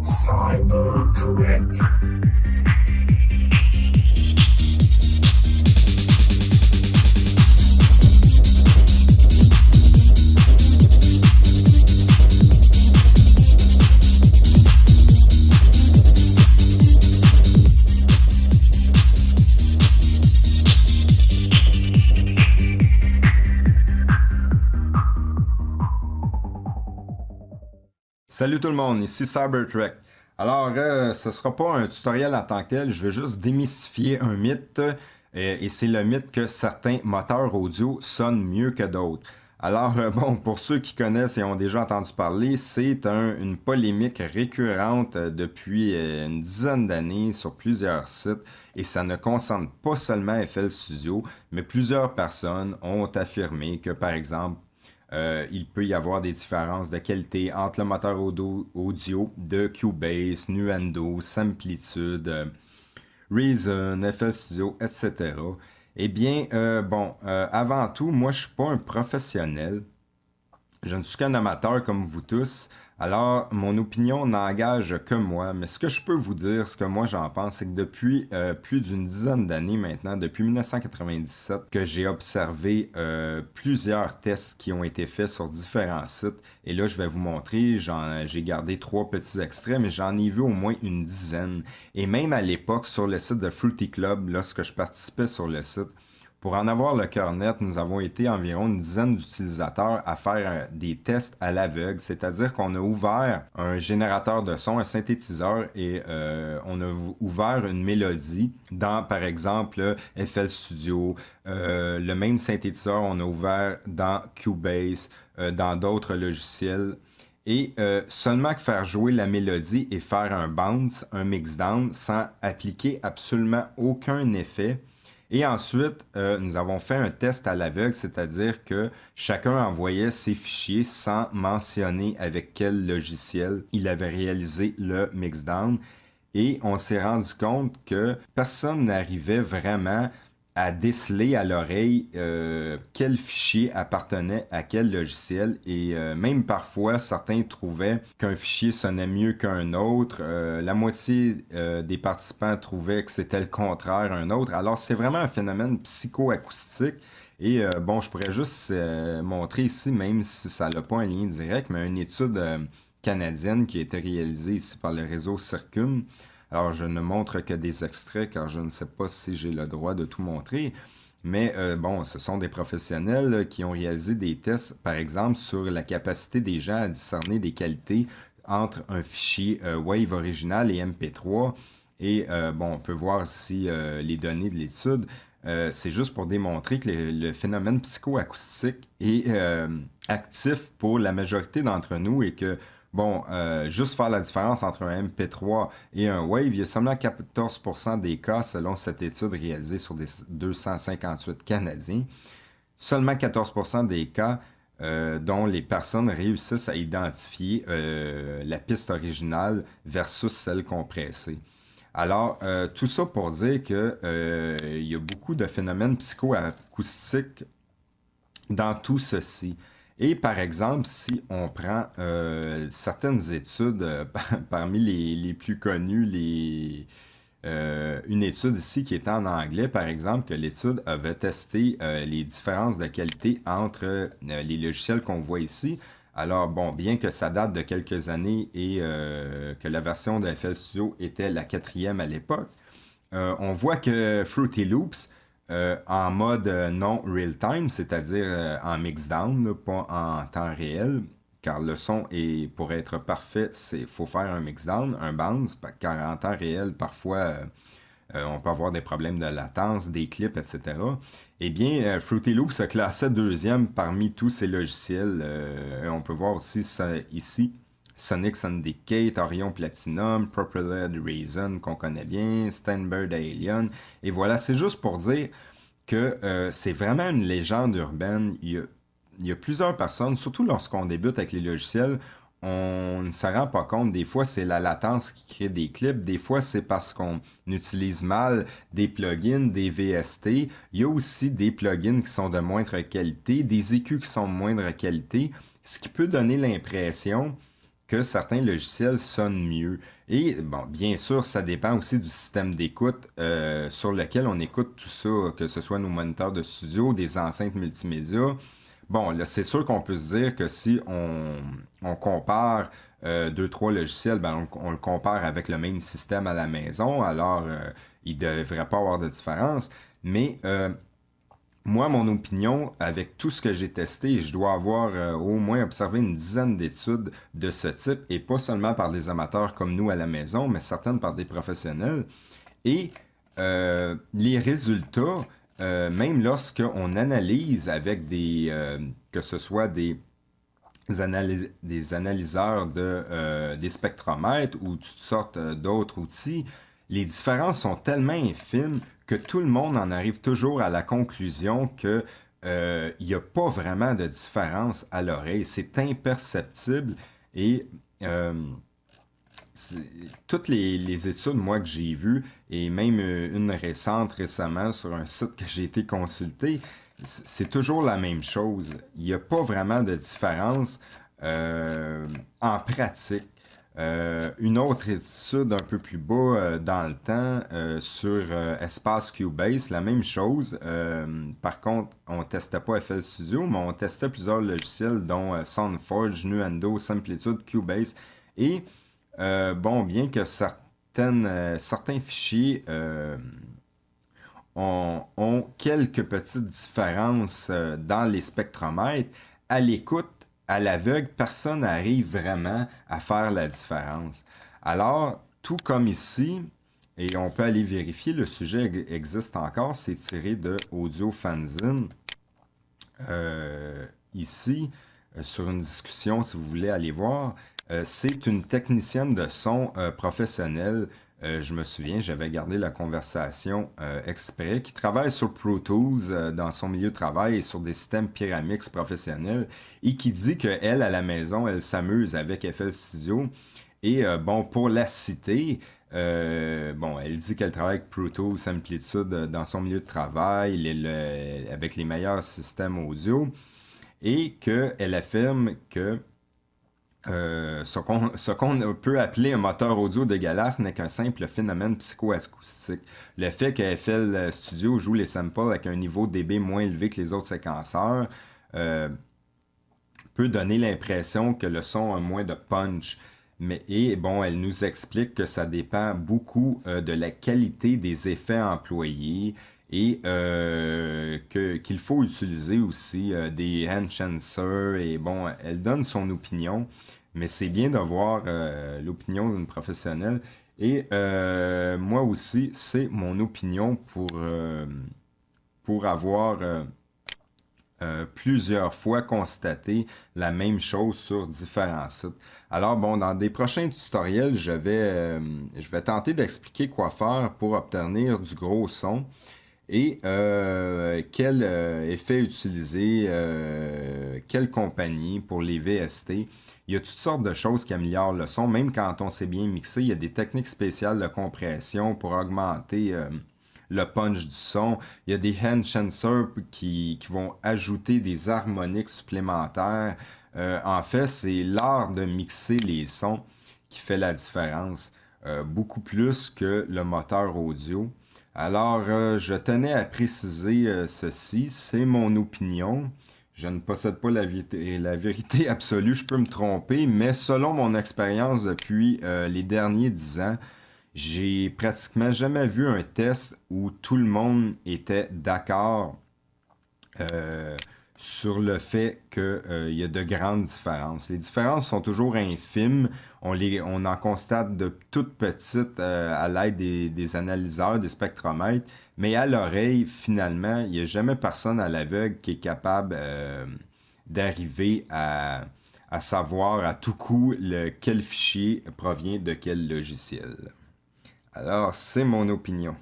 Cybercorrect. Salut tout le monde, ici Cybertrek. Alors, ce sera pas un tutoriel en tant que tel, je vais juste démystifier un mythe, et c'est le mythe que certains moteurs audio sonnent mieux que d'autres. Alors, bon, pour ceux qui connaissent et ont déjà entendu parler, c'est une polémique récurrente depuis une dizaine d'années sur plusieurs sites, et ça ne concerne pas seulement FL Studio, mais plusieurs personnes ont affirmé que, par exemple, il peut y avoir des différences de qualité entre le moteur audio de Cubase, Nuendo, Samplitude, Reason, FL Studio, etc. Eh bien, avant tout, moi je suis pas un professionnel. Je ne suis qu'un amateur comme vous tous, alors mon opinion n'engage que moi, mais ce que je peux vous dire, ce que moi j'en pense, c'est que depuis plus d'une dizaine d'années maintenant, depuis 1997, que j'ai observé plusieurs tests qui ont été faits sur différents sites, et là je vais vous montrer, j'ai gardé 3 petits extraits, mais j'en ai vu au moins une dizaine, et même à l'époque sur le site de Fruity Club, lorsque je participais sur le site, pour en avoir le cœur net, nous avons été environ une dizaine d'utilisateurs à faire des tests à l'aveugle, c'est-à-dire qu'on a ouvert un générateur de son, un synthétiseur, et on a ouvert une mélodie dans, par exemple, FL Studio. Le même synthétiseur, on a ouvert dans Cubase, dans d'autres logiciels. Et seulement que faire jouer la mélodie et faire un bounce, un mixdown, sans appliquer absolument aucun effet. Et ensuite, nous avons fait un test à l'aveugle, c'est-à-dire que chacun envoyait ses fichiers sans mentionner avec quel logiciel il avait réalisé le mixdown. Et on s'est rendu compte que personne n'arrivait vraiment à déceler à l'oreille quel fichier appartenait à quel logiciel, et même parfois certains trouvaient qu'un fichier sonnait mieux qu'un autre, la moitié des participants trouvaient que c'était le contraire un autre. Alors c'est vraiment un phénomène psychoacoustique, et bon, je pourrais juste montrer ici, même si ça n'a pas un lien direct, mais une étude canadienne qui a été réalisée ici par le réseau Circum. Alors, je ne montre que des extraits car je ne sais pas si j'ai le droit de tout montrer. Mais bon, ce sont des professionnels qui ont réalisé des tests, par exemple, sur la capacité des gens à discerner des qualités entre un fichier Wave original et MP3. Et bon, on peut voir ici les données de l'étude. C'est juste pour démontrer que le phénomène psychoacoustique est actif pour la majorité d'entre nous, et que bon, juste faire la différence entre un MP3 et un Wave, il y a seulement 14% des cas selon cette étude réalisée sur des 258 Canadiens. Seulement 14% des cas dont les personnes réussissent à identifier la piste originale versus celle compressée. Alors, tout ça pour dire que il y a beaucoup de phénomènes psychoacoustiques dans tout ceci. Et par exemple, si on prend certaines études, parmi les plus connues, une étude ici qui était en anglais, par exemple, que l'étude avait testé les différences de qualité entre les logiciels qu'on voit ici. Alors bon, bien que ça date de quelques années et que la version de FL Studio était la 4e à l'époque, on voit que Fruity Loops, en mode non real-time, c'est-à-dire en mixdown, là, pas en temps réel, car le son est, pour être parfait, il faut faire un mixdown, un bounce, car en temps réel, parfois, on peut avoir des problèmes de latence, des clips, etc. Eh bien, Fruity Loops se classait 2e parmi tous ces logiciels. On peut voir aussi ça ici. Sonic Syndicate, Orion Platinum, Propeled Reason qu'on connaît bien, Steinberg Alien. Et voilà, c'est juste pour dire que c'est vraiment une légende urbaine. Il y a plusieurs personnes, surtout lorsqu'on débute avec les logiciels, on ne se rend pas compte. Des fois, c'est la latence qui crée des clips. Des fois, c'est parce qu'on utilise mal des plugins, des VST. Il y a aussi des plugins qui sont de moindre qualité, des EQ qui sont de moindre qualité, ce qui peut donner l'impression que certains logiciels sonnent mieux. Et bon, bien sûr, ça dépend aussi du système d'écoute sur lequel on écoute tout ça, que ce soit nos moniteurs de studio, des enceintes multimédia. Bon, là, c'est sûr qu'on peut se dire que si on compare deux, trois logiciels, ben, on le compare avec le même système à la maison, alors il ne devrait pas avoir de différence. Mais moi, mon opinion, avec tout ce que j'ai testé, je dois avoir au moins observé une dizaine d'études de ce type, et pas seulement par des amateurs comme nous à la maison, mais certaines par des professionnels. Et les résultats, même lorsqu'on analyse avec que ce soit des analyseurs des spectromètres ou toutes sortes d'autres outils, les différences sont tellement infimes que tout le monde en arrive toujours à la conclusion que il n'y a pas vraiment de différence à l'oreille. C'est imperceptible et euh, toutes les études, moi, que j'ai vues, et même une récente récemment sur un site que j'ai été consulté, c'est toujours la même chose. Il n'y a pas vraiment de différence en pratique. Une autre étude un peu plus bas dans le temps sur Espace Cubase, la même chose. Par contre, on testait pas FL Studio, mais on testait plusieurs logiciels dont SoundForge, Nuendo, Simplitude, Cubase. Et bon, bien que certains fichiers ont quelques petites différences dans les spectromètres, à l'écoute, à l'aveugle, personne n'arrive vraiment à faire la différence. Alors, tout comme ici, et on peut aller vérifier, le sujet existe encore, c'est tiré de Audio Fanzine. Ici, sur une discussion, si vous voulez aller voir, c'est une technicienne de son professionnelle. Je me souviens, j'avais gardé la conversation exprès, qui travaille sur Pro Tools dans son milieu de travail et sur des systèmes Pyramix professionnels et qui dit qu'elle, à la maison, elle s'amuse avec FL Studio. Et bon, pour la citer, bon, elle dit qu'elle travaille avec Pro Tools Amplitude dans son milieu de travail, avec les meilleurs systèmes audio, et qu'elle affirme que ce qu'on peut appeler un moteur audio dégueulasse n'est qu'un simple phénomène psychoacoustique. Le fait que FL Studio joue les samples avec un niveau dB moins élevé que les autres séquenceurs peut donner l'impression que le son a moins de punch. Et bon, elle nous explique que ça dépend beaucoup de la qualité des effets employés et qu'il faut utiliser aussi des enhancers. Et bon, elle donne son opinion, mais c'est bien d'avoir l'opinion d'une professionnelle. Et moi aussi, c'est mon opinion pour avoir plusieurs fois constaté la même chose sur différents sites. Alors bon, dans des prochains tutoriels, je vais tenter d'expliquer quoi faire pour obtenir du gros son et quel effet utiliser, quelle compagnie pour les VST. Il y a toutes sortes de choses qui améliorent le son, même quand on sait bien mixer. Il y a des techniques spéciales de compression pour augmenter le punch du son. Il y a des enhancers qui vont ajouter des harmoniques supplémentaires. En fait, c'est l'art de mixer les sons qui fait la différence, beaucoup plus que le moteur audio. Alors, je tenais à préciser ceci, c'est mon opinion. Je ne possède pas la vérité absolue, je peux me tromper, mais selon mon expérience depuis les derniers 10 ans, j'ai pratiquement jamais vu un test où tout le monde était d'accord euh, sur le fait qu'il y a de grandes différences. Les différences sont toujours infimes. On en constate de toutes petites à l'aide des analyseurs, des spectromètres. Mais à l'oreille, finalement, il n'y a jamais personne à l'aveugle qui est capable d'arriver à savoir à tout coup quel fichier provient de quel logiciel. Alors, c'est mon opinion.